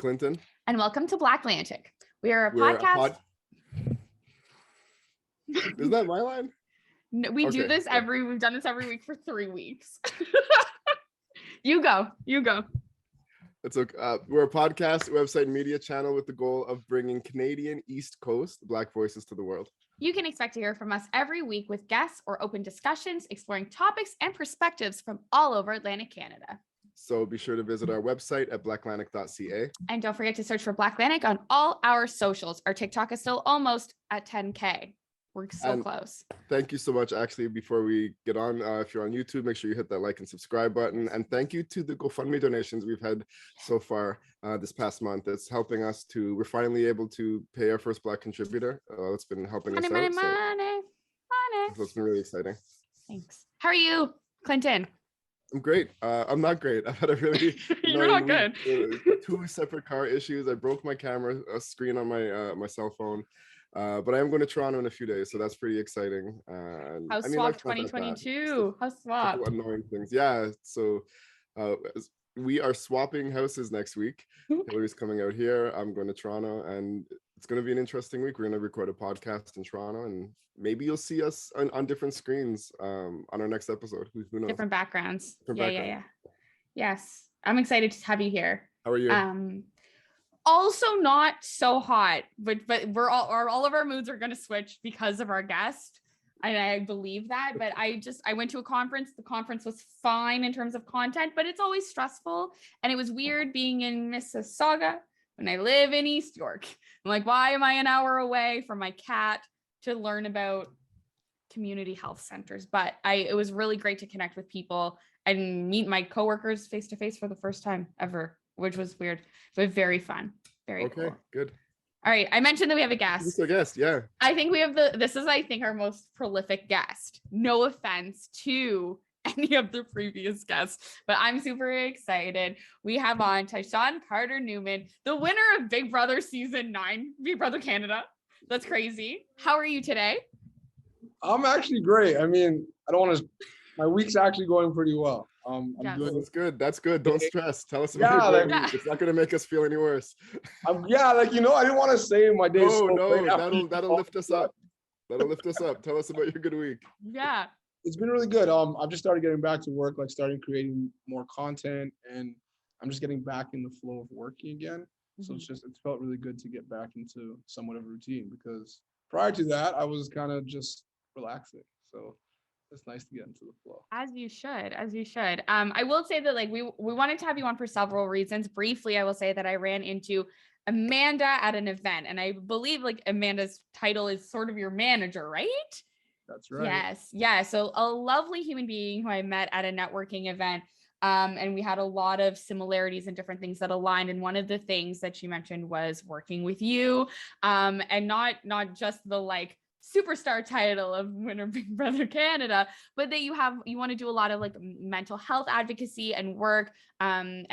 Clinton. And welcome to Black Atlantic. We're a We're podcast. Is that my line? No, we do this we've done this every week for 3 weeks. You go. It's okay. We're a podcast, website, and media channel with the goal of bringing Canadian East Coast Black voices to the world. You can expect to hear from us every week with guests or open discussions exploring topics and perspectives from all over Atlantic Canada. So be sure to visit our website at blackatlantic.ca. And don't forget to search for Black Atlantic on all our socials. Our TikTok is still almost at 10K. We're so close. Thank you so much. Actually, before we get on, if you're on YouTube, make sure you hit that like and subscribe button. And thank you to the GoFundMe donations we've had so far this past month. It's helping us we're finally able to pay our first Black contributor. It's been helping us out. Money. So it's been really exciting. Thanks. How are you, Clinton? I'm great. I'm not great. I've had a really You're not good. 2 separate car issues. I broke my camera screen on my cell phone. But I am going to Toronto in a few days, so that's pretty exciting. How's Swap 2022? How's Swap? Annoying things. Yeah. So we are swapping houses next week. Hillary's coming out here. I'm going to Toronto, and it's going to be an interesting week. We're going to record a podcast in Toronto, and maybe you'll see us on different screens on our next episode. Who knows? Different backgrounds. Yeah. Yes. I'm excited to have you here. How are you? Also not so hot, but we're all of our moods are going to switch because of our guest. And I believe that, but I went to a conference. The conference was fine in terms of content, but it's always stressful. And it was weird being in Mississauga when I live in East York. I'm like, why am I an hour away from my cat to learn about community health centers? But it was really great to connect with people and meet my coworkers face to face for the first time ever, which was weird, but very fun. Very cool. Good. All right. I mentioned that we have a guest. This is a guest, yeah. I think we have this is, I think, our most prolific guest. No offense to any of the previous guests, but I'm super excited. We have on Tychon Carter-Newman, the winner of Big Brother Season 9, Big Brother Canada. That's crazy. How are you today? I'm actually great. I mean, my week's actually going pretty well. I'm doing. That's good. Don't stress. Tell us about your week. It's not going to make us feel any worse. I didn't want to say my day. That'll lift us up. That'll lift us up. Tell us about your good week. Yeah. It's been really good. I've just started getting back to work, starting creating more content, and I'm just getting back in the flow of working again. So it's felt really good to get back into somewhat of a routine, because prior to that, I was kind of just relaxing. So it's nice to get into the flow. As you should. I will say that we wanted to have you on for several reasons. Briefly, I will say that I ran into Amanda at an event, and I believe Amanda's title is sort of your manager, right? That's right. Yes. Yeah. So a lovely human being who I met at a networking event. And we had a lot of similarities and different things that aligned. And one of the things that she mentioned was working with you, and not just the superstar title of winner Big Brother Canada, but that you want to do a lot of mental health advocacy and work. And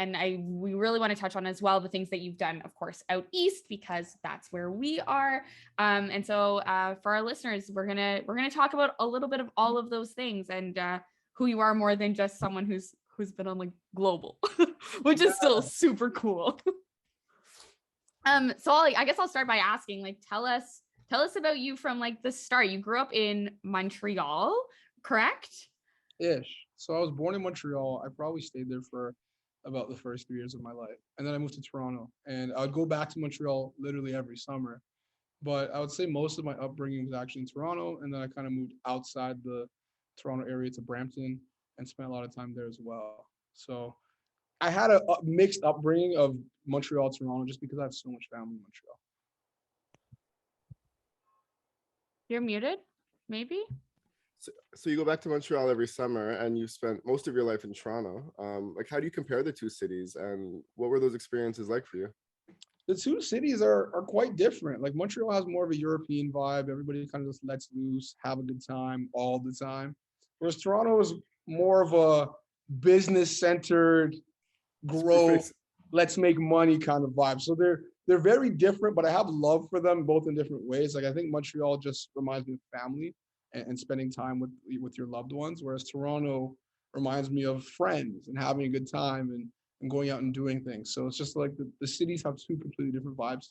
we really want to touch on as well the things that you've done, of course, out east, because that's where we are. And so for our listeners, we're gonna talk about a little bit of all of those things, and who you are more than just someone who's been on global, which is still super cool. So I guess I'll start by asking, tell us about you from the start. You grew up in Montreal, correct? Ish. So I was born in Montreal. I probably stayed there for about the first 3 years of my life. And then I moved to Toronto, and I would go back to Montreal literally every summer. But I would say most of my upbringing was actually in Toronto. And then I kind of moved outside the Toronto area to Brampton and spent a lot of time there as well. So I had a mixed upbringing of Montreal, Toronto, just because I have so much family in Montreal. You're muted, maybe? So you go back to Montreal every summer, and you spent most of your life in Toronto. How do you compare the two cities, and what were those experiences like for you? The two cities are quite different. Montreal has more of a European vibe. Everybody kind of just lets loose, have a good time all the time. Whereas Toronto is more of a business-centered, growth, let's make money kind of vibe. So they're very different, but I have love for them both in different ways. I think Montreal just reminds me of family and spending time with your loved ones, whereas Toronto reminds me of friends and having a good time and going out and doing things. So it's just like the cities have two completely different vibes.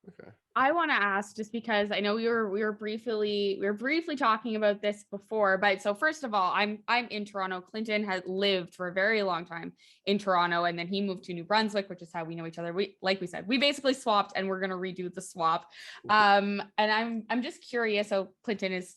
Okay. I want to ask, just because I know we were briefly talking about this before, but so first of all, I'm in Toronto. Clinton has lived for a very long time in Toronto, and then he moved to New Brunswick, which is how we know each other. We, like we said, we basically swapped, and we're gonna redo the swap. And I'm just curious. So Clinton is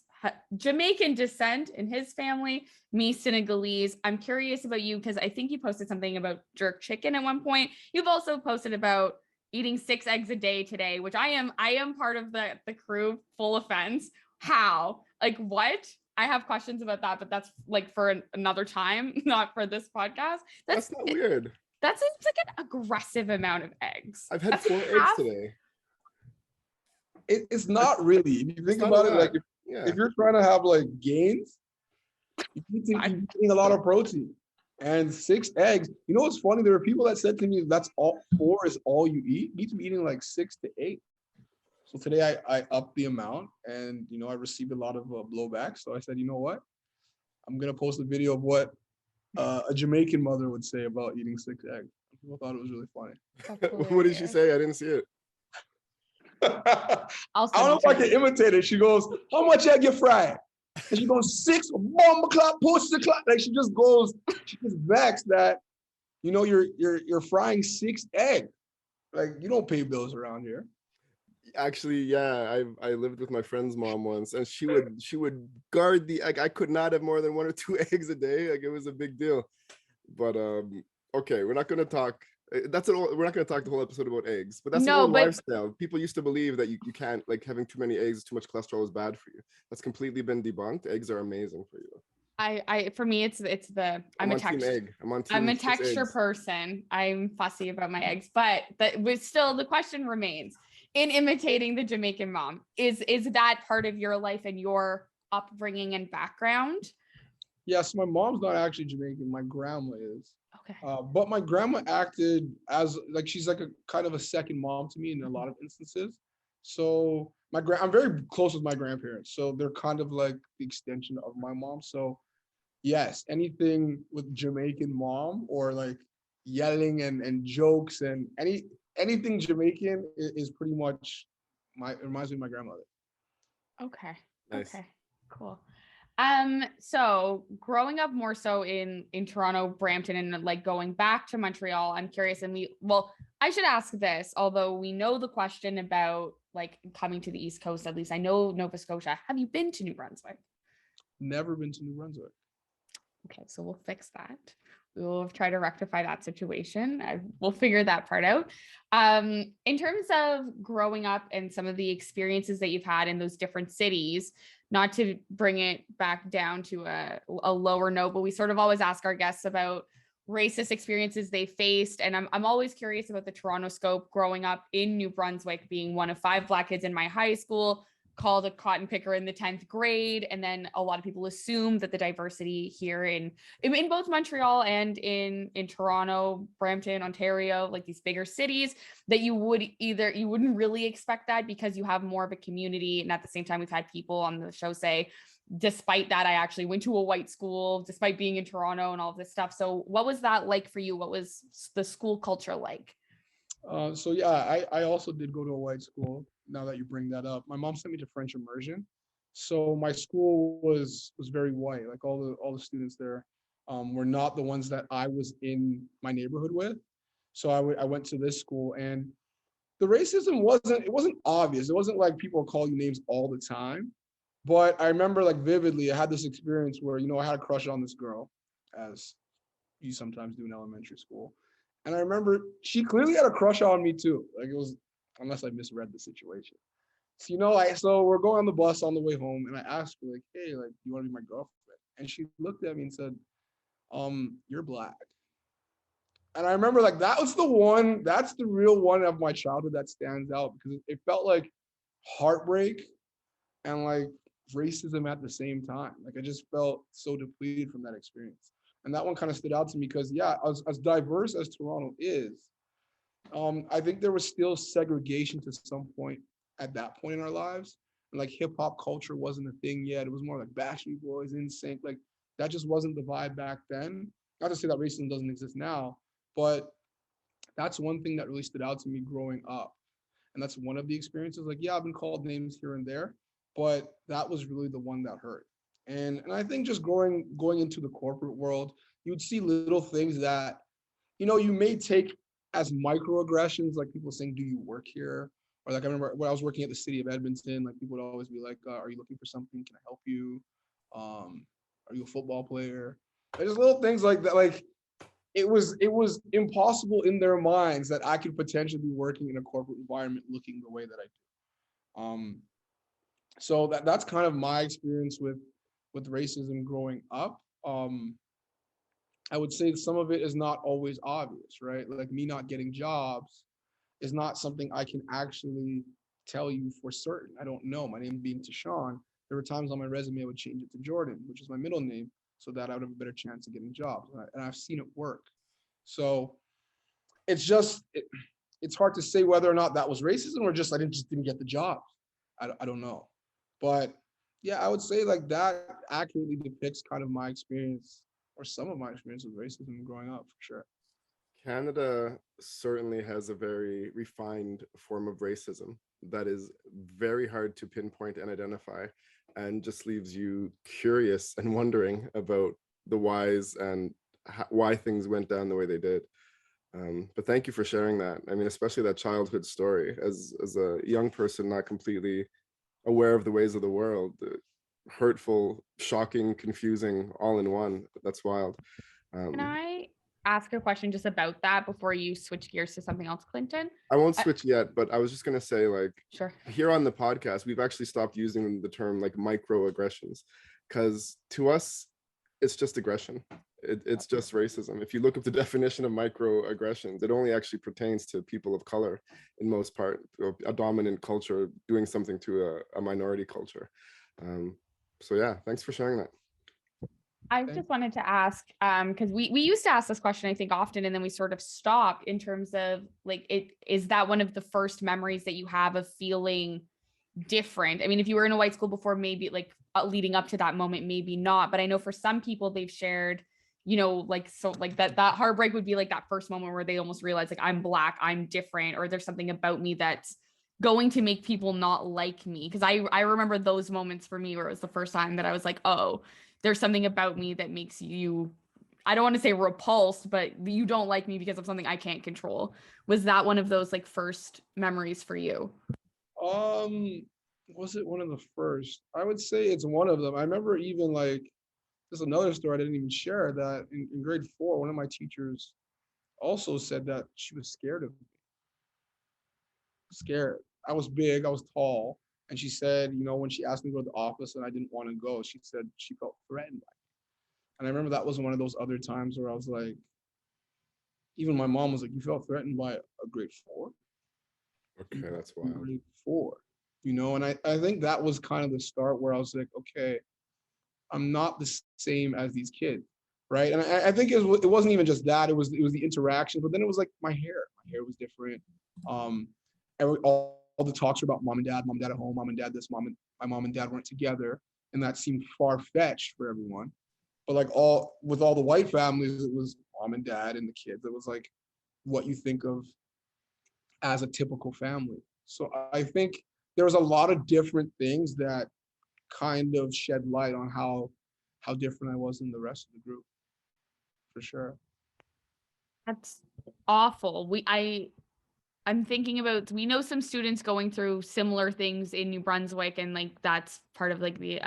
Jamaican descent in his family, me Senegalese. I'm curious about you because I think you posted something about jerk chicken at one point. You've also posted about eating 6 eggs a day today, which I am part of the crew. Full offense. How? Like what? I have questions about that, but that's like for another time, not for this podcast. That's not weird. That seems like an aggressive amount of eggs. I've had That's 4 eggs today. It's not really. If you think about it, like if you're trying to have like gains, you need to be eating a lot of protein. And 6 eggs. You know what's funny? There are people that said to me, "That's all 4 is all you eat. You need to be eating like 6 to 8." So today I upped the amount, and I received a lot of blowback. So I said, you know what? I'm gonna post a video of what a Jamaican mother would say about eating 6 eggs. People thought it was really funny. What did she say? I didn't see it. I don't know if I can imitate it. She goes, "How much egg you fry?" And she goes, 6 bomb o'clock, post o'clock. Like she just vexed that, you're frying 6 eggs. Like you don't pay bills around here. Actually, yeah, I lived with my friend's mom once, and she would guard the egg. I could not have more than 1 or 2 eggs a day. Like it was a big deal. But okay, we're not going to talk. We're not going to talk the whole episode about eggs, but that's an old lifestyle. People used to believe that you can't, like, having too many eggs, too much cholesterol is bad for you. That's completely been debunked. Eggs are amazing for you. For me, I'm a texture eggs. person. I'm fussy about my eggs, but still the question remains: in imitating the Jamaican mom, is that part of your life and your upbringing and background? Yes, my mom's not actually Jamaican. My grandma is. Okay. But my grandma acted as like she's like a kind of a second mom to me in a lot of instances. So I'm very close with my grandparents, so they're kind of like the extension of my mom. So yes, anything with Jamaican mom or like yelling and jokes and anything Jamaican is pretty much reminds me of my grandmother. Okay. Nice. Okay. Cool. So growing up more so in Toronto, Brampton, and like going back to Montreal, I'm curious, and I should ask this, although we know the question about like coming to the East Coast, at least I know Nova Scotia. Have you been to New Brunswick? Never been to New Brunswick. Okay, so we'll fix that. We will try to rectify that situation. We'll figure that part out. In terms of growing up and some of the experiences that you've had in those different cities, not to bring it back down to a lower note, but we sort of always ask our guests about racist experiences they faced. And I'm always curious about the Toronto scope. Growing up in New Brunswick, being one of 5 Black kids in my high school, called a cotton picker in the 10th grade. And then a lot of people assume that the diversity here in both Montreal and in Toronto, Brampton, Ontario, like these bigger cities, that you wouldn't really expect that because you have more of a community. And at the same time, we've had people on the show say, despite that, I actually went to a white school, despite being in Toronto and all of this stuff. So what was that like for you? What was the school culture like? So yeah, I also did go to a white school. Now that you bring that up, my mom sent me to French immersion, so my school was very white. Like all the students there were not the ones that I was in my neighborhood with. So I went to this school, and the racism wasn't obvious. It wasn't like people call you names all the time, but I remember like vividly, I had this experience where I had a crush on this girl, as you sometimes do in elementary school. And I remember she clearly had a crush on me too. Like it was, unless I misread the situation. So, so we're going on the bus on the way home, and I asked her like, "Hey, like, you want to be my girlfriend?" And she looked at me and said, "You're Black." And I remember like that's the real one of my childhood that stands out because it felt like heartbreak and like racism at the same time. Like I just felt so depleted from that experience. And that one kind of stood out to me because, yeah, as diverse as Toronto is, I think there was still segregation to some point at that point in our lives. And like hip hop culture wasn't a thing yet. It was more like Backstreet Boys, NSYNC. Like that just wasn't the vibe back then. not to say that racism doesn't exist now, but that's one thing that really stood out to me growing up. And that's one of the experiences. Like, yeah, I've been called names here and there, but that was really the one that hurt. And I think just going into the corporate world, you'd see little things that, you may take as microaggressions, like people saying, "Do you work here?" Or like I remember when I was working at the city of Edmonton, like people would always be like, "Are you looking for something? Can I help you? Are you a football player?" There's little things like that. Like it was impossible in their minds that I could potentially be working in a corporate environment looking the way that I do. So that's kind of my experience with racism growing up. I would say some of it is not always obvious, right? Like me not getting jobs is not something I can actually tell you for certain. I don't know. My name being Tychon, there were times on my resume I would change it to Jordan, which is my middle name, so that I would have a better chance of getting jobs. And I've seen it work. So it's hard to say whether or not that was racism or just I just didn't get the job. I don't know. But yeah, I would say like that accurately depicts kind of my experience or some of my experience with racism growing up for sure. Canada certainly has a very refined form of racism that is very hard to pinpoint and identify, and just leaves you curious and wondering about the whys and why things went down the way they did. But thank you for sharing that. I mean, especially that childhood story. As a young person, not completely aware of the ways of the world, hurtful, shocking, confusing, all in one. That's wild. Can I ask a question just about that before you switch gears to something else, Clinton? I won't switch yet, but I was just going to say, like, Sure. Here on the podcast, we've actually stopped using the term like microaggressions, because to us, it's just aggression. It's just racism. If you look up the definition of microaggressions, it only actually pertains to people of color in most part, a dominant culture doing something to a minority culture. So yeah, thanks for sharing that. I just wanted to ask, because we used to ask this question, I think, often, and then we sort of stopped in terms of like, is that one of the first memories that you have of feeling different? I mean, if you were in a white school before, maybe like leading up to that moment, maybe not. But I know for some people they've shared, like, so like that heartbreak would be like that first moment where they almost realize like, I'm Black, I'm different, or there's something about me that's going to make people not like me. Because I remember those moments for me where it was the first time that I was like, oh, there's something about me that makes you, I don't want to say repulsed, but you don't like me because of something I can't control. Was that one of those like first memories for you? Was it one of the first? I would say it's one of them. I remember even like there's another story I didn't even share that in grade 4, one of my teachers also said that she was scared of me. Scared. I was big, I was tall, and she said, when she asked me to go to the office and I didn't want to go, she said she felt threatened by me. And I remember that was one of those other times where I was like, even my mom was like, "You felt threatened by a grade 4?" Okay, that's wild. Grade 4, and I think that was kind of the start where I was like, okay, I'm not the same as these kids, right? And I think it wasn't even just that; it was the interaction, but then it was like my hair. My hair was different. All the talks were about mom and dad at home, mom and dad this, my mom and dad weren't together, and that seemed far fetched for everyone. But like with all the white families, it was mom and dad and the kids. It was like what you think of as a typical family. So I think there was a lot of different things that kind of shed light on how different I was than the rest of the group, for sure. That's awful. I'm thinking about, we know some students going through similar things in New Brunswick, and like that's part of like the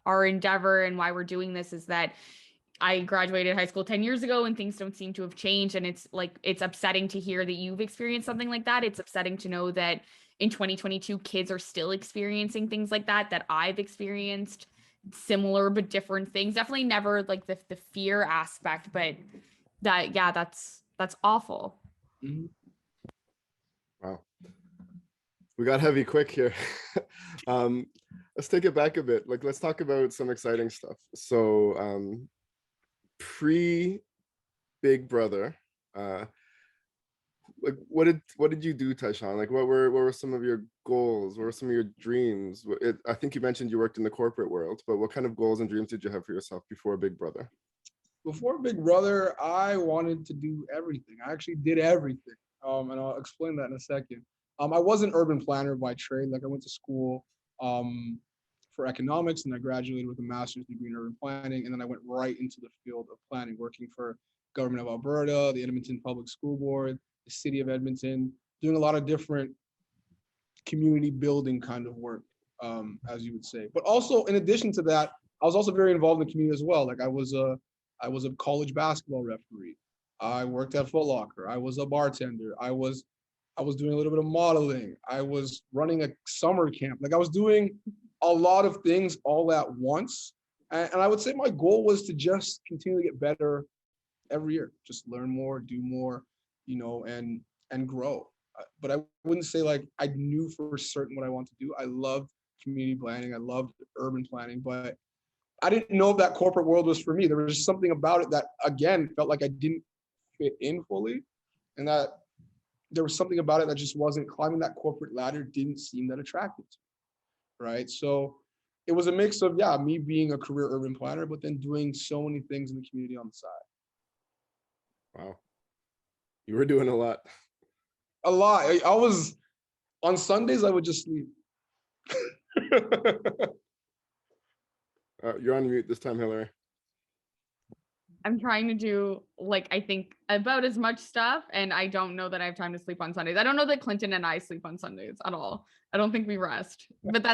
our endeavor and why we're doing this is that I graduated high school 10 years ago and things don't seem to have changed. And it's like, it's upsetting to hear that you've experienced something like that. It's upsetting to know that in 2022, kids are still experiencing things like that I've experienced, similar but different things. Definitely never like the fear aspect, but that's awful. Mm-hmm. Wow. We got heavy quick here. Let's take it back a bit. Like, let's talk about some exciting stuff. So, pre Big Brother, like what did you do, Tychon? Like, what were some of your goals? What were some of your dreams? I think you mentioned you worked in the corporate world, but what kind of goals and dreams did you have for yourself before Big Brother? before Big Brother, I wanted to do everything. I actually did everything. And I'll explain that in a second. I was an urban planner by trade. Like I went to school for economics and I graduated with a master's degree in urban planning. And then I went right into the field of planning, working for government of Alberta, the Edmonton Public School Board, the city of Edmonton, doing a lot of different community building kind of work, as you would say. But also, in addition to that, I was also very involved in the community as well. Like I was a college basketball referee. I worked at Foot Locker. I was a bartender. I was doing a little bit of modeling. I was running a summer camp. Like I was doing a lot of things all at once. And I would say my goal was to just continue to get better every year, just learn more, do more, and grow. But I wouldn't say like I knew for certain what I want to do. I loved community planning. I loved urban planning, but I didn't know if that corporate world was for me. There was just something about it that, again, felt like I didn't fit in fully, and that there was something about it that just wasn't, climbing that corporate ladder didn't seem that attractive to me, right? So it was a mix of, me being a career urban planner, but then doing so many things in the community on the side. Wow. You were doing a lot. A lot. I was, on Sundays, I would just sleep. You're on mute this time, Hillary. I'm trying to do, like, I think about as much stuff, and I don't know that I have time to sleep on Sundays. I don't know that Clinton and I sleep on Sundays at all. I don't think we rest, but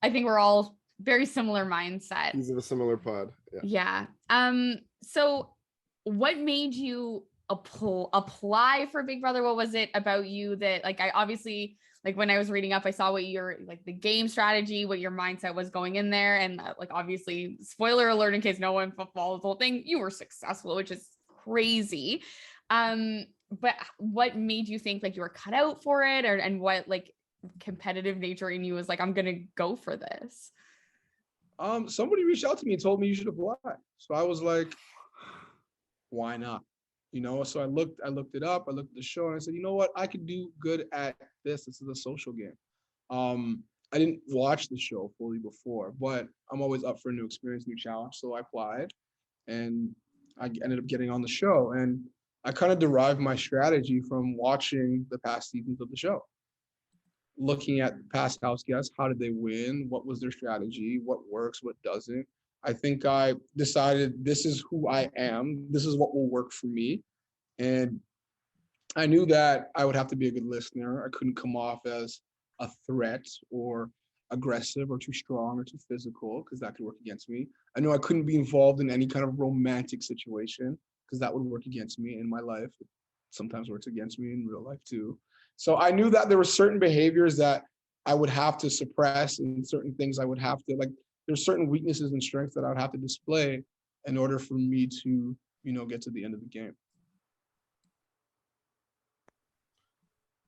I think we're all very similar mindset. These are a similar pod. Yeah. So what made you apply for Big Brother? What was it about you that, like, I obviously, like, when I was reading up, I saw what your, like, the game strategy, what your mindset was going in there. And like, obviously, spoiler alert, in case no one follows the whole thing, you were successful, which is crazy. But what made you think like you were cut out for it, and what, like, competitive nature in you was like, I'm going to go for this? Somebody reached out to me and told me you should apply. So I was like, why not? So I looked it up, I looked at the show, and I said, you know what, I could do good at this. This is a social game. I didn't watch the show fully before, but I'm always up for a new experience, new challenge. So I applied, and I ended up getting on the show. And I kind of derived my strategy from watching the past seasons of the show, looking at past house guests. How did they win? What was their strategy? What works? What doesn't? I think I decided this is who I am. This is what will work for me. And I knew that I would have to be a good listener. I couldn't come off as a threat or aggressive or too strong or too physical, because that could work against me. I knew I couldn't be involved in any kind of romantic situation, because that would work against me in my life. It sometimes works against me in real life too. So I knew that there were certain behaviors that I would have to suppress, and certain things I would have to, like, there's certain weaknesses and strengths that I would have to display in order for me to, get to the end of the game.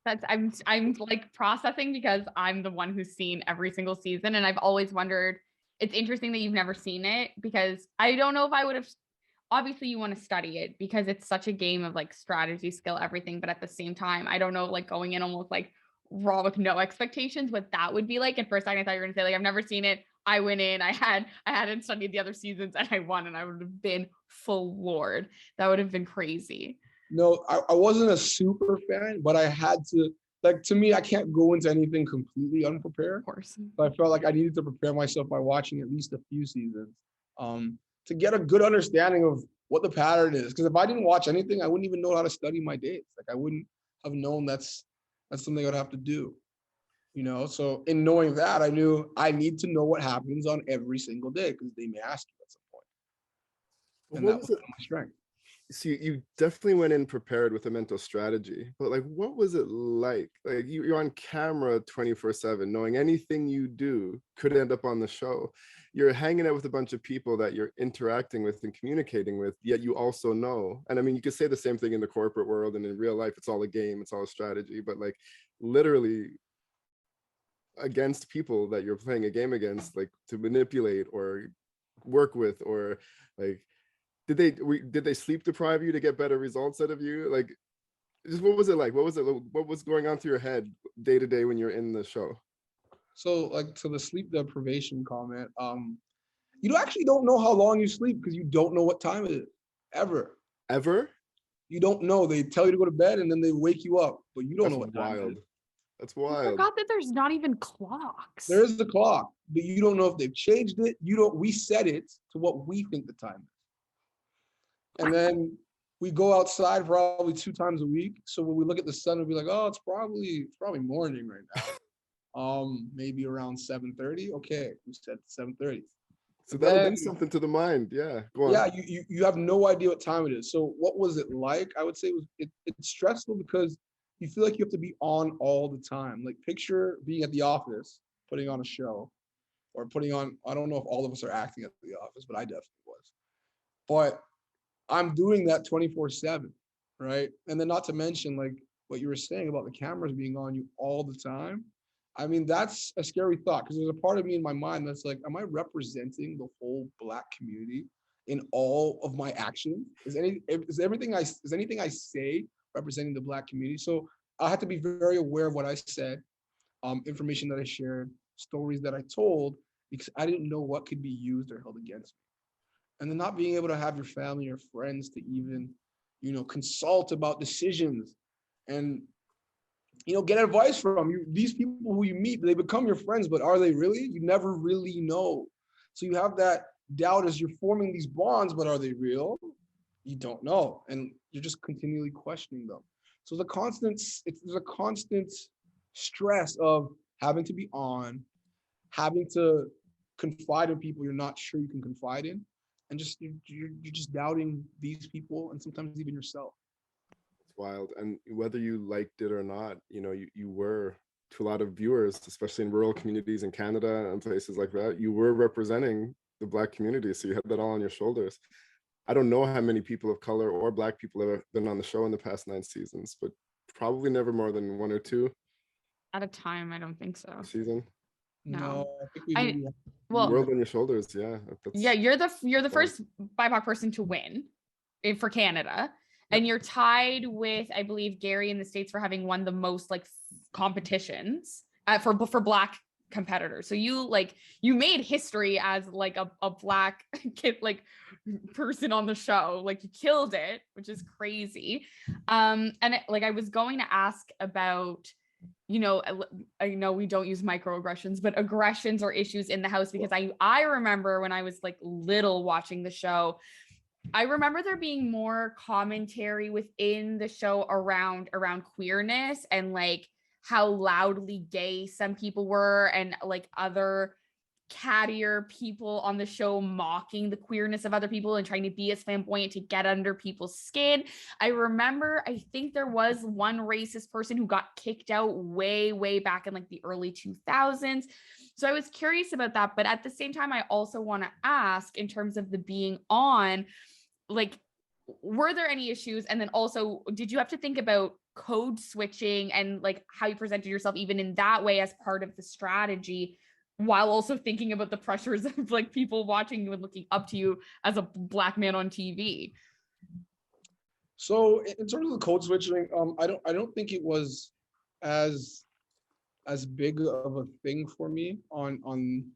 I'm like processing, because I'm the one who's seen every single season, and I've always wondered, it's interesting that you've never seen it, because I don't know if I would have. Obviously you want to study it because it's such a game of like strategy, skill, everything, but at the same time, I don't know, like, going in almost like raw with no expectations, what that would be like. At first I thought you were gonna say, like, I've never seen it, I went in, I hadn't studied the other seasons, and I won, and I would have been floored. That would have been crazy. No, I wasn't a super fan, but I had to, like, to me, I can't go into anything completely unprepared. Of course. So I felt like I needed to prepare myself by watching at least a few seasons to get a good understanding of what the pattern is. Because if I didn't watch anything, I wouldn't even know how to study my dates. Like, I wouldn't have known that's something I'd have to do. So in knowing that, I knew I need to know what happens on every single day, because they may ask you at some point. And that was my strength. So you definitely went in prepared with a mental strategy, but like, what was it like? Like, you're on camera 24/7, knowing anything you do could end up on the show. You're hanging out with a bunch of people that you're interacting with and communicating with, yet you also know. And I mean, you could say the same thing in the corporate world, and in real life, it's all a game, it's all a strategy, but like, literally against people that you're playing a game against, like, to manipulate or work with, or like, did they sleep deprive you to get better results out of you? Like, just what was it like? What was going on through your head day to day when you're in the show? So, like, to the sleep deprivation comment, you actually don't know how long you sleep, because you don't know what time it is. ever. Ever? You don't know. They tell you to go to bed and then they wake you up, but you don't know what time wild. it is. That's I wild. forgot that there's not even clocks. There is the clock, but you don't know if they've changed it. We set it to what we think the time is. And then we go outside probably 2 times a week. So when we look at the sun, we'll be like, oh, it's probably morning right now. Maybe around 7:30. Okay, we set 7:30. So that'll do something to the mind. Yeah, go on. Yeah, you have no idea what time it is. So what was it like? I would say it's stressful because you feel like you have to be on all the time. Like picture being at the office, putting on a show, or putting on, I don't know if all of us are acting at the office, but I definitely was. But I'm doing that 24/7, right? And then not to mention like what you were saying about the cameras being on you all the time. I mean, that's a scary thought because there's a part of me in my mind that's like, am I representing the whole Black community in all of my actions? Is anything I say representing the Black community? So I had to be very aware of what I said, information that I shared, stories that I told, because I didn't know what could be used or held against me. And then not being able to have your family or friends to even, consult about decisions and get advice from you. These people who you meet, they become your friends, but are they really? You never really know. So you have that doubt as you're forming these bonds, but are they real? You don't know. And you're just continually questioning them. So there's a constant stress of having to be on, having to confide in people you're not sure you can confide in, and just you're just doubting these people and sometimes even yourself. Wild. And whether you liked it or not, you were, to a lot of viewers, especially in rural communities in Canada and places like that, you were representing the Black community, so you had that all on your shoulders. I don't know how many people of color or Black people have been on the show in the past 9 seasons, but probably never more than 1 or 2 at a time. I don't think so. Season. No, I think we I well, world on your shoulders. Yeah, yeah, you're the first BIPOC person to win for Canada. And you're tied with, I believe, Gary in the States for having won the most like competitions for Black competitors. So you made history as like a Black kid, like person on the show. Like you killed it, which is crazy. And I was going to ask about, I know we don't use microaggressions, but aggressions or issues in the house, because I remember when I was like little watching the show, I remember there being more commentary within the show around queerness and like how loudly gay some people were, and like other cattier people on the show mocking the queerness of other people and trying to be as flamboyant to get under people's skin. I remember, I think there was one racist person who got kicked out way back in like the early 2000s. So I was curious about that. But at the same time, I also want to ask, in terms of the being on, like, were there any issues? And then also, did you have to think about code switching and like how you presented yourself even in that way as part of the strategy, while also thinking about the pressures of like people watching you and looking up to you as a Black man on TV? So in terms of the code switching, I don't think it was as big of a thing for me on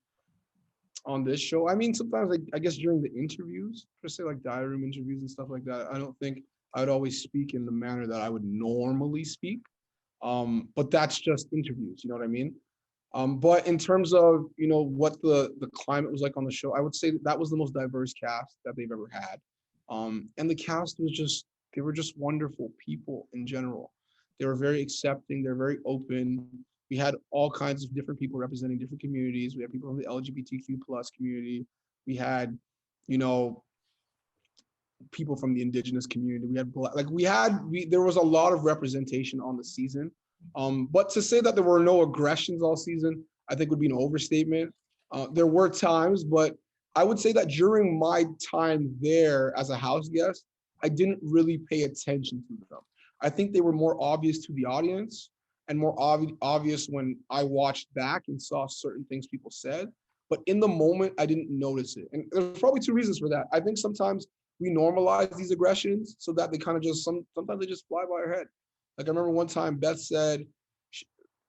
this show. I mean, sometimes I guess during the interviews, per se, like diary room interviews and stuff like that, I don't think I would always speak in the manner that I would normally speak. But that's just interviews, you know what I mean? But in terms of, what the climate was like on the show, I would say that was the most diverse cast that they've ever had. And the cast they were just wonderful people in general. They were very accepting, they're very open. We had all kinds of different people representing different communities. We had people from the LGBTQ plus community. We had, people from the indigenous community. We had there was a lot of representation on the season. But to say that there were no aggressions all season, I think would be an overstatement. There were times, but I would say that during my time there as a house guest, I didn't really pay attention to them. I think they were more obvious to the audience and more obvious when I watched back and saw certain things people said. But in the moment, I didn't notice it. And there's probably 2 reasons for that. I think sometimes we normalize these aggressions so that they kind of just, sometimes they just fly by our head. Like I remember one time Beth said,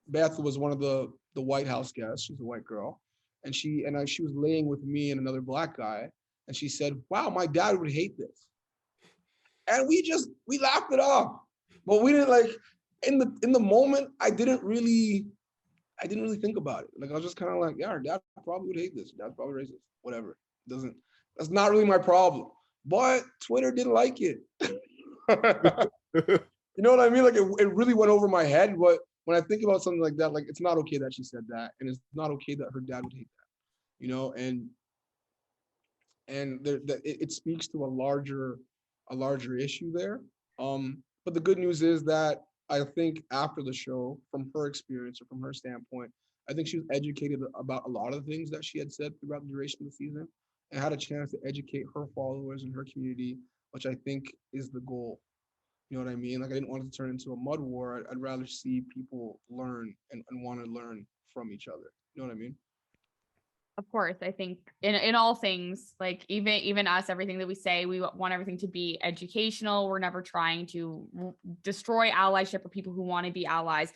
Beth was one of the White House guests. She's a white girl. And she was laying with me and another Black guy. And she said, wow, my dad would hate this. and we laughed it off. But we didn't like in the moment. I didn't really think about it. Like I was just kind of like, yeah, our dad probably would hate this. Dad's probably racist. Whatever. That's not really my problem. But Twitter didn't like it. You know what I mean? Like it really went over my head. But when I think about something like that, like it's not okay that she said that, and it's not okay that her dad would hate that. You know, and it speaks to a larger issue there. But the good news is that I think after the show, from her experience or from her standpoint, I think she was educated about a lot of the things that she had said throughout the duration of the season, and had a chance to educate her followers and her community, which I think is the goal. You know what I mean? Like I didn't want it to turn into a mud war. I'd rather see people learn and want to learn from each other. You know what I mean? Of course, I think in all things, like even us, everything that we say, we want everything to be educational. We're never trying to destroy allyship or people who want to be allies.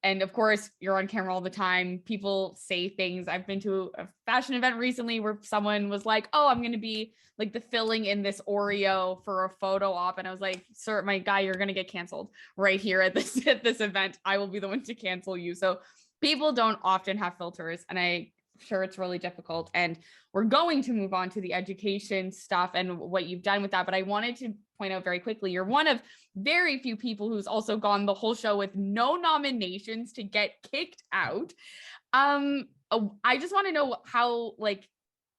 And of course, you're on camera all the time. People say things. I've been to a fashion event recently where someone was like, "Oh, I'm going to be like the filling in this Oreo for a photo op," and I was like, "Sir, my guy, you're going to get canceled right here at this event. I will be the one to cancel you." So people don't often have filters, and I'm sure it's really difficult. And we're going to move on to the education stuff and what you've done with that. But I wanted to point out very quickly, you're one of very few people who's also gone the whole show with no nominations to get kicked out. I just want to know how, like,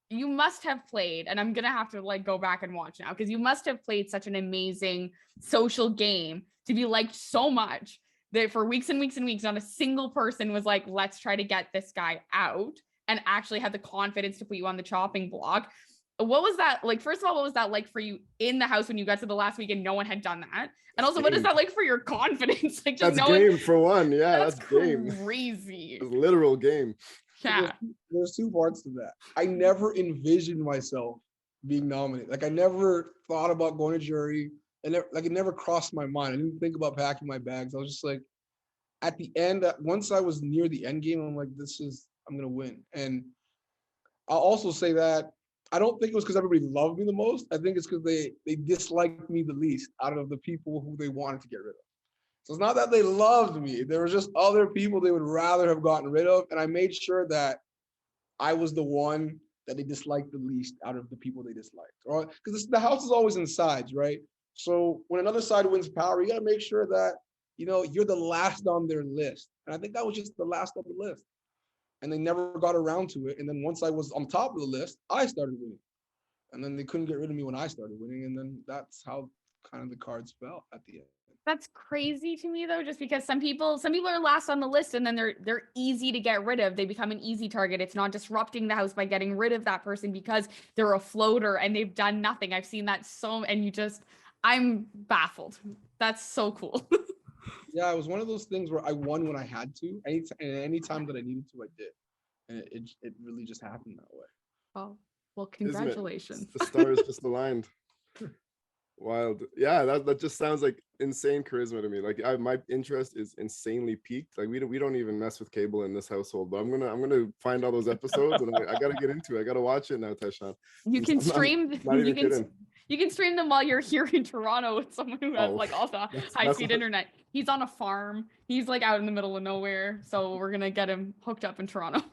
you must have played, and I'm gonna have to like go back and watch now, because you must have played such an amazing social game to be liked so much that for weeks and weeks and weeks, not a single person was like, let's try to get this guy out, and actually had the confidence to put you on the chopping block. What was that like? First of all, what was that like for you in the house when you got to the last week and no one had done that? And also, what is that like for your confidence? Like, just that's game for one. Yeah, that's game. Crazy. It's a literal game. Yeah. There's two parts to that. I never envisioned myself being nominated. Like I never thought about going to jury, and it never crossed my mind. I didn't think about packing my bags. I was just like, at the end, once I was near the end game, I'm like, I'm gonna win. And I'll also say that I don't think it was because everybody loved me the most. I think it's because they disliked me the least out of the people who they wanted to get rid of. So it's not that they loved me. There were just other people they would rather have gotten rid of. And I made sure that I was the one that they disliked the least out of the people they disliked. Because the house is always in sides, right? So when another side wins power, you got to make sure that, you know, you're the last on their list. And I think that was just the last on the list. And they never got around to it. And then once I was on top of the list, I started winning. And then they couldn't get rid of me when I started winning. And then that's how kind of the cards fell at the end. That's crazy to me though, just because some people are last on the list and then they're easy to get rid of. They become an easy target. It's not disrupting the house by getting rid of that person because they're a floater and they've done nothing. I've seen that I'm baffled. That's so cool. Yeah, it was one of those things where I won when I had to. Any time that I needed to, I did. And it really just happened that way. Oh, well, congratulations. The stars just aligned. Wild. Yeah, that just sounds like insane charisma to me. Like my interest is insanely peaked. Like we don't even mess with cable in this household, but I'm gonna find all those episodes and I gotta get into it. I gotta watch it now, Tychon. You can stream you can stream them while you're here in Toronto with someone who has like all the high-speed internet. He's on a farm. He's like out in the middle of nowhere. So we're gonna get him hooked up in Toronto.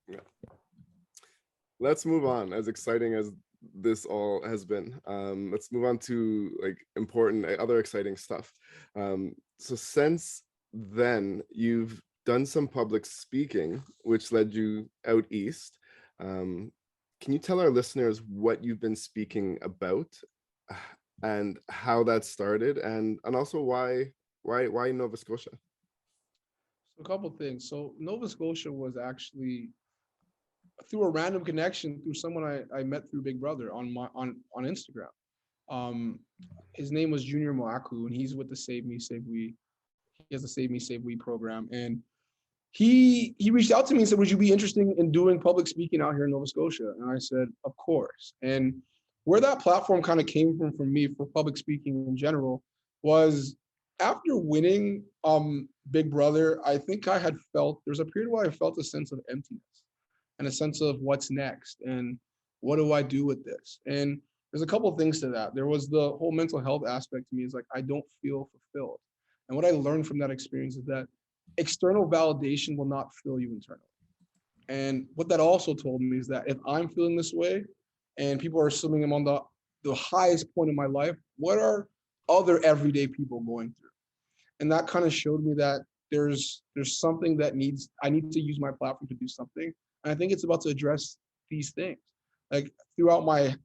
Yeah. Let's move on. As exciting as this all has been, let's move on to like important other exciting stuff. So since then you've done some public speaking which led you out east. Can you tell our listeners what you've been speaking about and how that started, and also why Nova Scotia? So a couple things. So Nova Scotia was actually through a random connection through someone I met through Big Brother on Instagram. His name was Junior Moaku, and he's with the Save Me Save We. He has the Save Me Save We program, and he reached out to me and said, "Would you be interested in doing public speaking out here in Nova Scotia?" And I said, "Of course." And where that platform kind of came from for me for public speaking in general was after winning Big Brother. I think there's a period where I felt a sense of emptiness and a sense of what's next and what do I do with this. And there's a couple of things to that. There was the whole mental health aspect to me is like, I don't feel fulfilled. And what I learned from that experience is that external validation will not fill you internally. And what that also told me is that if I'm feeling this way and people are assuming I'm on the highest point of my life, what are other everyday people going through? And that kind of showed me that there's something that I need to use my platform to do something. And I think it's about to address these things. Like throughout my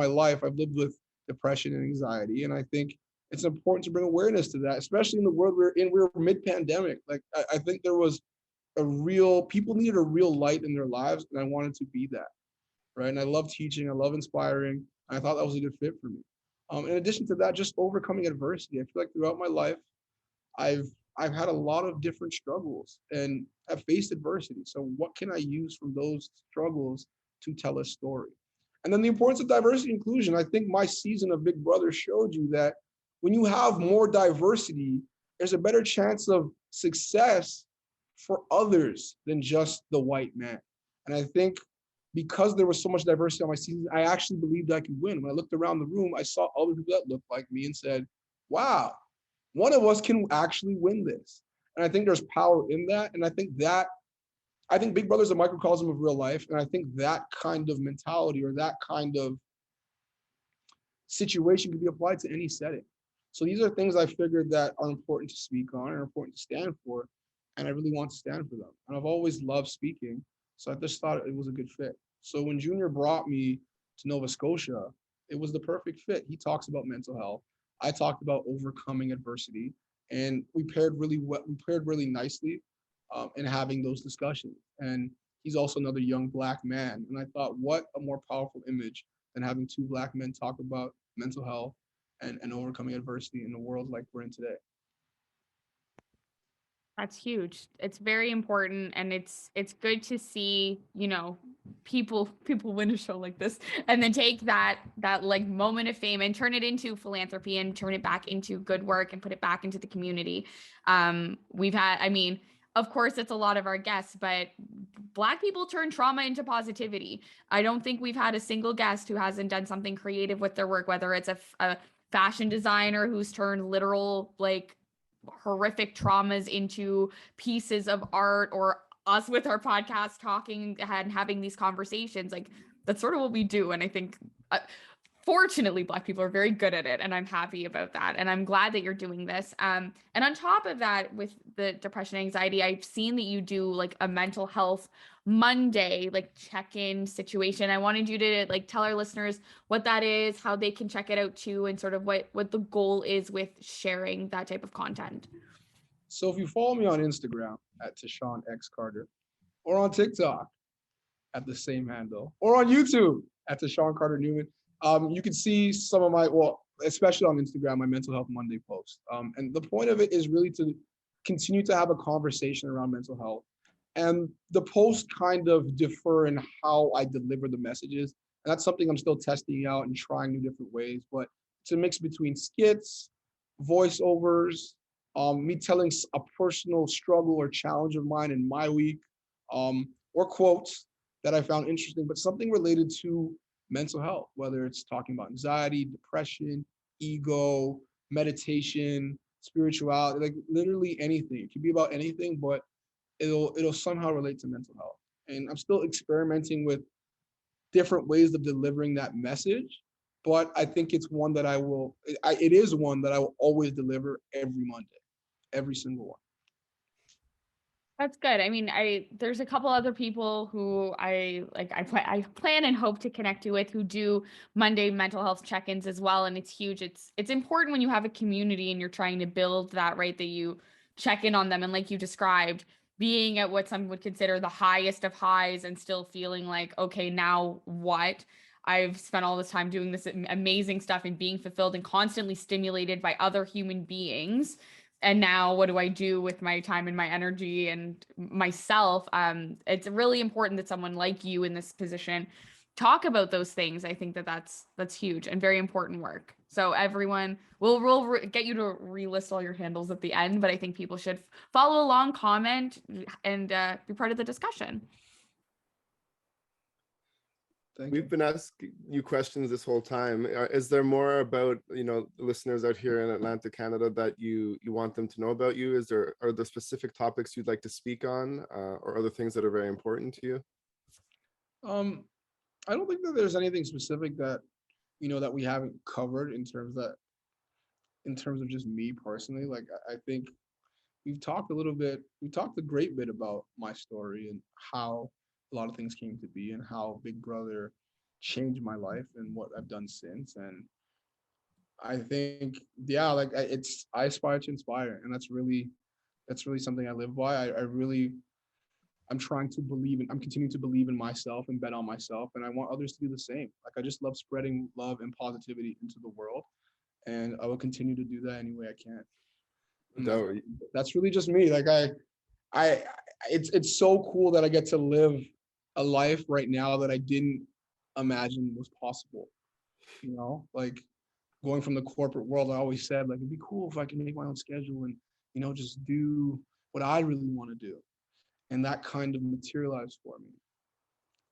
life, I've lived with depression and anxiety. And I think it's important to bring awareness to that, especially in the world we're in. We're mid-pandemic. Like I think there was people needed a real light in their lives, and I wanted to be that, right? And I love teaching, I love inspiring, and I thought that was a good fit for me. In addition to that, just overcoming adversity. I feel like throughout my life, I've had a lot of different struggles and I've faced adversity. So what can I use from those struggles to tell a story? And then the importance of diversity and inclusion. I think my season of Big Brother showed you that when you have more diversity, there's a better chance of success for others than just the white man. And I think because there was so much diversity on my season, I actually believed I could win. When I looked around the room, I saw other people that looked like me and said, wow, one of us can actually win this. And I think there's power in that. And I think Big Brother is a microcosm of real life. And I think that kind of mentality or that kind of situation can be applied to any setting. So these are things I figured that are important to speak on and important to stand for. And I really want to stand for them. And I've always loved speaking. So I just thought it was a good fit. So when Junior brought me to Nova Scotia, it was the perfect fit. He talks about mental health. I talked about overcoming adversity. And we paired really nicely in having those discussions. And he's also another young Black man. And I thought, what a more powerful image than having two Black men talk about mental health and overcoming adversity in a world like we're in today. That's huge. It's very important, and it's good to see, people win a show like this and then take that like moment of fame and turn it into philanthropy and turn it back into good work and put it back into the community. We've had, of course, it's a lot of our guests, but Black people turn trauma into positivity. I don't think we've had a single guest who hasn't done something creative with their work, whether it's a fashion designer who's turned literal, like, horrific traumas into pieces of art, or us with our podcast talking and having these conversations. Like, that's sort of what we do. And I think fortunately Black people are very good at it, and I'm happy about that, and I'm glad that you're doing this. And on top of that, with the depression, anxiety, I've seen that you do like a mental health Monday like check-in situation. I wanted you to like tell our listeners what that is, how they can check it out too, and sort of what the goal is with sharing that type of content. So if you follow me on Instagram at Tychon X Carter, or on TikTok at the same handle, or on YouTube at Tychon Carter-Newman, you can see some of my, especially on Instagram, my Mental Health Monday post. And the point of it is really to continue to have a conversation around mental health. And the posts kind of differ in how I deliver the messages. And that's something I'm still testing out and trying new different ways. But it's a mix between skits, voiceovers, me telling a personal struggle or challenge of mine in my week, or quotes that I found interesting, but something related to mental health, whether it's talking about anxiety, depression, ego, meditation, spirituality, like literally anything. It could be about anything, but it'll somehow relate to mental health. And I'm still experimenting with different ways of delivering that message, but I think it's one that it is one that I will always deliver every Monday, every single one. That's good. There's a couple other people who I plan and hope to connect you with who do Monday mental health check-ins as well. And it's huge. It's important when you have a community and you're trying to build that, right, that you check in on them. And like you described, being at what some would consider the highest of highs and still feeling like, okay, now what? I've spent all this time doing this amazing stuff and being fulfilled and constantly stimulated by other human beings. And now what do I do with my time and my energy and myself? It's really important that someone like you in this position talk about those things. I think that's huge and very important work. So everyone, we'll get you to relist all your handles at the end, but I think people should follow along, comment, and be part of the discussion. Thank We've you. been asking you questions this whole time. Is there more about, listeners out here in Atlanta, Canada, that you want them to know about you? Are there specific topics you'd like to speak on, or other things that are very important to you? Um, I don't think that there's anything specific that that we haven't covered in terms of just me personally. Like I think we talked a great bit about my story and how a lot of things came to be and how Big Brother changed my life and what I've done since. And I think, yeah, like I aspire to inspire, and that's really something I live by. I'm trying to I'm continuing to believe in myself and bet on myself, and I want others to do the same. Like I just love spreading love and positivity into the world, and I will continue to do that any way I can. And that's really just me. Like I, it's so cool that I get to live a life right now that I didn't imagine was possible. Like going from the corporate world, I always said like it'd be cool if I can make my own schedule and just do what I really want to do, and that kind of materialized for me.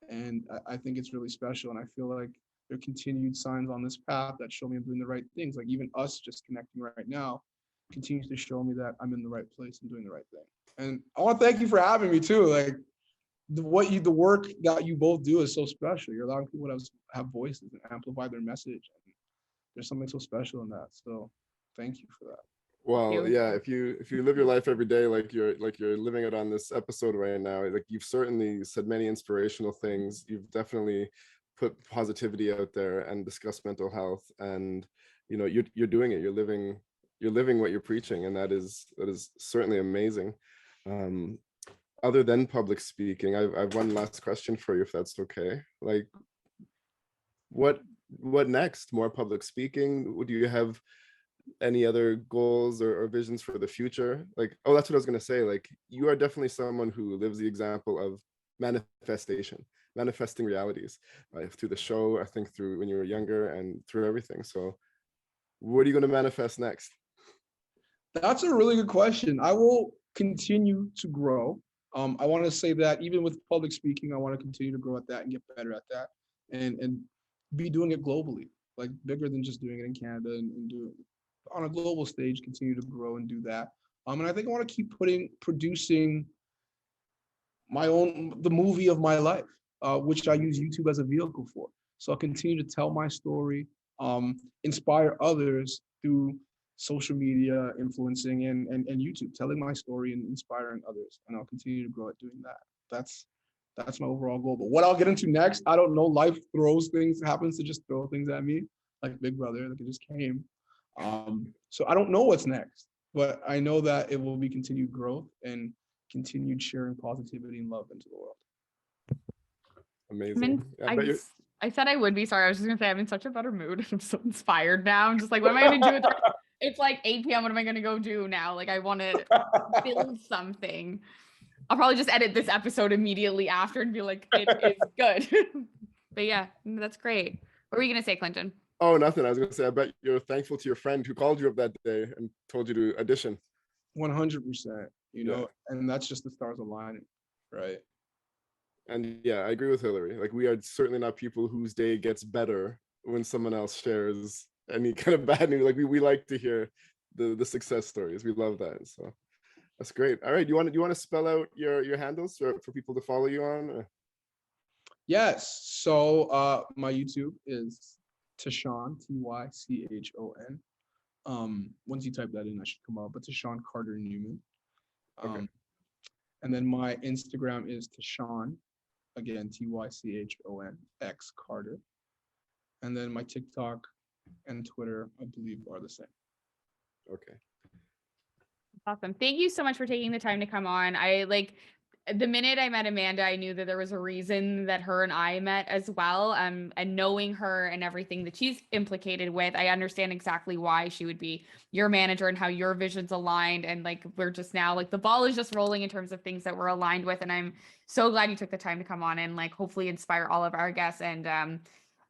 And I think it's really special, and I feel like there are continued signs on this path that show me I'm doing the right things. Like even us just connecting right now continues to show me that I'm in the right place and doing the right thing. And I want to thank you for having me too. Like the work that you both do is so special. You're allowing people to have voices and amplify their message. And there's something so special in that. So thank you for that. Well, yeah, if you live your life every day like you're living it on this episode right now, like you've certainly said many inspirational things. You've definitely put positivity out there and discussed mental health, and you're doing it. You're living what you're preaching, and that is certainly amazing. Other than public speaking, I've one last question for you, if that's okay. Like, what next? More public speaking? Do you have any other goals or visions for the future? Like, oh, that's what I was going to say. Like, you are definitely someone who lives the example of manifesting realities, through the show, I think through when you were younger and through everything. So what are you going to manifest next? That's a really good question. I will continue to grow. I want to say that even with public speaking, I want to continue to grow at that and get better at that, and be doing it globally, like bigger than just doing it in Canada, and do it on a global stage, continue to grow and do that. And I think I want to keep producing the movie of my life, which I use YouTube as a vehicle for. So I'll continue to tell my story, inspire others through social media, influencing, and YouTube, telling my story and inspiring others. And I'll continue to grow at doing that. That's my overall goal. But what I'll get into next, I don't know. Life happens to just throw things at me, like Big Brother, like it just came. So I don't know what's next, but I know that it will be continued growth and continued sharing positivity and love into the world. Amazing. I said I would be. Sorry, I was just gonna say I'm in such a better mood. I'm so inspired now. I'm just like, what am I gonna do? It's like 8 p.m. What am I gonna go do now? Like I want to build something. I'll probably just edit this episode immediately after and be like, it is good. But yeah, that's great. What were you gonna say, Clinton? Oh, nothing. I was gonna say, I bet you're thankful to your friend who called you up that day and told you to audition. 100%. And that's just the stars aligning, right? And yeah, I agree with Hillary. Like, we are certainly not people whose day gets better when someone else shares any kind of bad news. Like we like to hear the success stories. We love that. So that's great. All right, you want to spell out your handles for people to follow you on? Or? Yes. So my YouTube is Tychon, Tychon. Once you type that in, I should come up. But Tychon Carter-Newman. Okay. And then my Instagram is Tychon, again, Tychon X Carter. And then my TikTok and Twitter, I believe, are the same. Okay. Awesome. Thank you so much for taking the time to come on. The minute I met Amanda, I knew that there was a reason that her and I met as well. And knowing her and everything that she's implicated with, I understand exactly why she would be your manager and how your vision's aligned. And we're just now, the ball is just rolling in terms of things that we're aligned with. And I'm so glad you took the time to come on and hopefully inspire all of our guests. And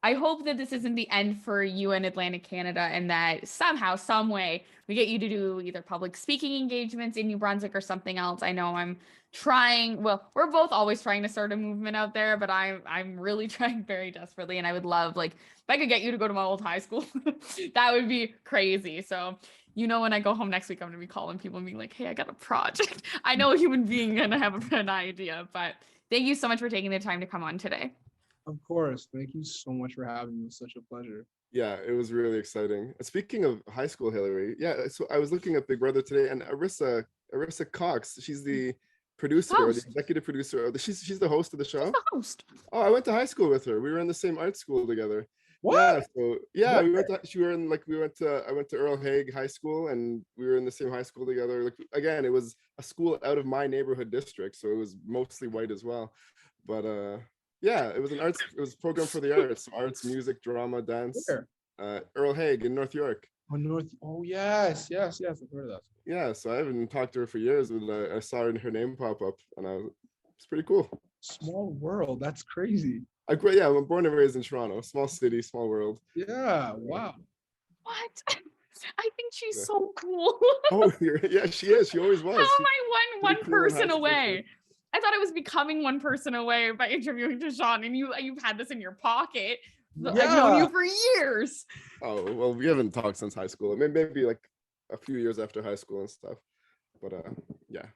I hope that this isn't the end for you in Atlantic Canada, and that somehow, some way, we get you to do either public speaking engagements in New Brunswick or something else. I know I'm trying. Well, we're both always trying to start a movement out there, but I'm really trying very desperately, and I would love, like, if I could get you to go to my old high school, that would be crazy. So, when I go home next week, I'm gonna be calling people and being like, "Hey, I got a project." I know a human being gonna have an idea, but thank you so much for taking the time to come on today. Of course. Thank you so much for having me. It was such a pleasure. Yeah, it was really exciting. Speaking of high school, Hillary, yeah, so I was looking at Big Brother today, and Arissa Cox, she's the producer or the Host. executive producer of she's the host of the show. The host. Oh, I went to high school with her. We were in the same art school together. What? Yeah, so yeah, What? I went to Earl Haig High School, and we were in the same high school together. Like, again, it was a school out of my neighborhood district, so it was mostly white as well. But yeah, it was a program for the arts, music, drama, dance. Where? Earl Haig in North York. Oh, North. Oh, yes. I've heard of that. Yeah, so I haven't talked to her for years, but I saw her name pop up, and it's pretty cool. Small world. That's crazy. I'm born and raised in Toronto, small city, small world. Yeah. Wow. What? I think she's so cool. Oh, yeah, she is. She always was. How am I one cool in person high school, away? I thought I was becoming one person away by interviewing Tychon, and you've had this in your pocket. I've known you for years. Oh, well, we haven't talked since high school. Maybe like a few years after high school and stuff. But yeah,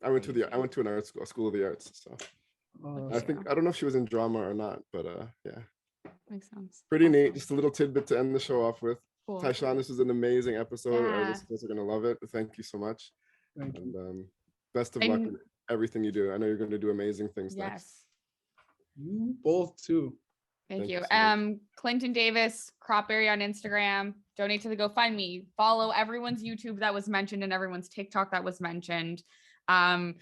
I went to an art school, a school of the arts. So I don't know if she was in drama or not, but yeah. Makes sense. Pretty neat. Just a little tidbit to end the show off with. Cool. Tychon, this is an amazing episode. Yeah. Our listeners are gonna love it. Thank you so much. Thank you. And best of luck with everything you do. I know you're going to do amazing things next. You both too. Thank you. So Clinton Davis, Cropberry on Instagram. Donate to the GoFundMe. Follow everyone's YouTube that was mentioned and everyone's TikTok that was mentioned. How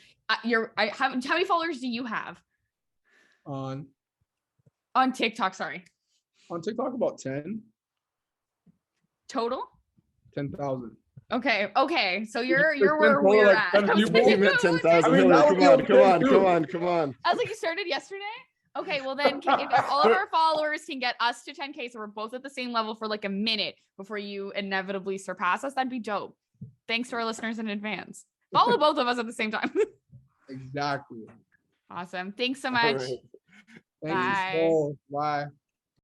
many followers do you have On TikTok? Sorry. On TikTok, about 10. Total? 10,000. Okay. So you're It's been where total, we're like, at. 10 people. You meant 10,000. I mean, that would be Come okay, on. I was like, you started yesterday? Okay, well then, if all of our followers can get us to 10K, so we're both at the same level for like a minute before you inevitably surpass us, that'd be dope. Thanks to our listeners in advance. Follow both of us at the same time. Exactly. Awesome. Thanks so much. All right. Thank you. Bye.